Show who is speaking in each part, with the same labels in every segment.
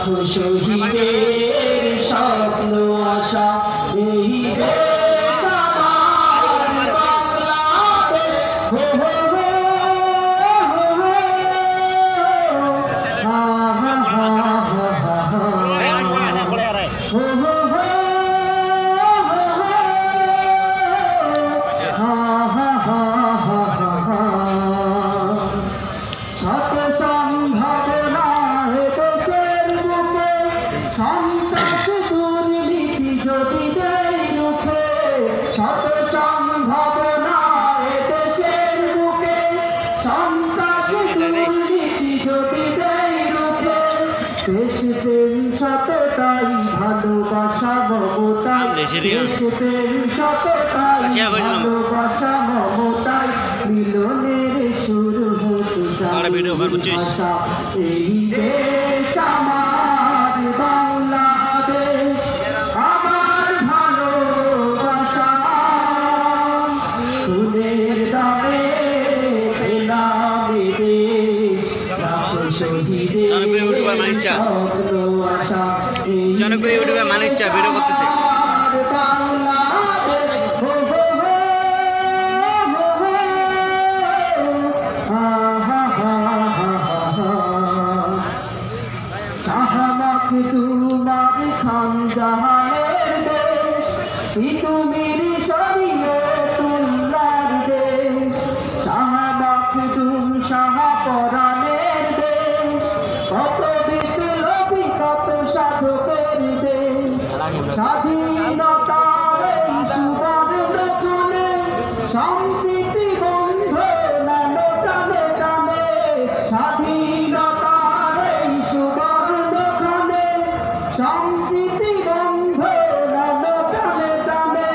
Speaker 1: লাখো শহীদের স্বপ্ন আশা এই দেশ আমার বাংলাদেশ। হো হো হো হো হো, হা হা হা হা হা হা, হো হো হো সন্ত্রাস দুর্নীতি যদি দেয় রুখে, শত সম্ভাবনা দেশের বুকে, সন্ত্রাস দুর্নীতি যদি দেয় রুখে, দেশ প্রেম সততাই ভালোবাসা মমতাই, দেশ প্রেম সততাই ভালোবাসা মমতাই, মিলনের শুরু হতে ভাষা এই দেশ আমার বাংলাদেশ, আমার ভালোবাসা। ফুলের দামে পেলাম দেশ, লাখো শহীদের স্বপ্ন আশা এই
Speaker 2: জনপ্রিয় ইউটিউবে মানিক চা ভিডিও করতেছে।
Speaker 1: তোমার খান জাহানের দেশ, তুমির শরীরে তুল্লার দেশ, শাহবাগ তুম শাহপরানের দেশ, কত বিপ্লবী কত সাধকের দেশ, স্বাধীনতার এই সুবর্ণক্ষণে সম্প্রীতি বন্ধ নাম টানে টানে, স্বাধীনতার এই সুবর্ণক্ষণে সম্প্রীতি বন্ধ নাম টানে টানে,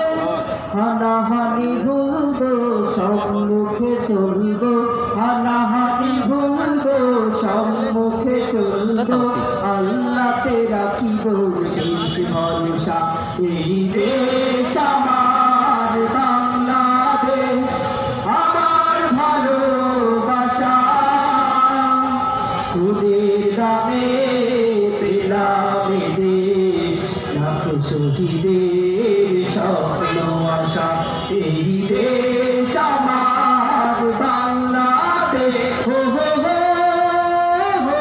Speaker 1: হানাহানি ভুলবো সম্মুখে চলবো, হানাহানি ভুলবো সম্মুখে চলবো, আল্লাহতে রাখিব শেষ ভরসা এই দেশ আমার বাংলাদেশ, আমার ভালোবাসা। খুদের দামে পেলাম দেশ, লাখো শহীদের স্বপ্ন আশা এই দেশ আমার বাংলাদেশ। হো হো হো হো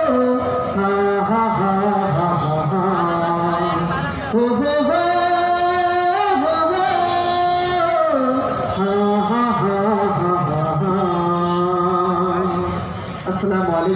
Speaker 1: হো, হা হা হা হা হা হা, হো হো হো হো হো, হা হা হা হা হা। আসসালামু আলাইকুম।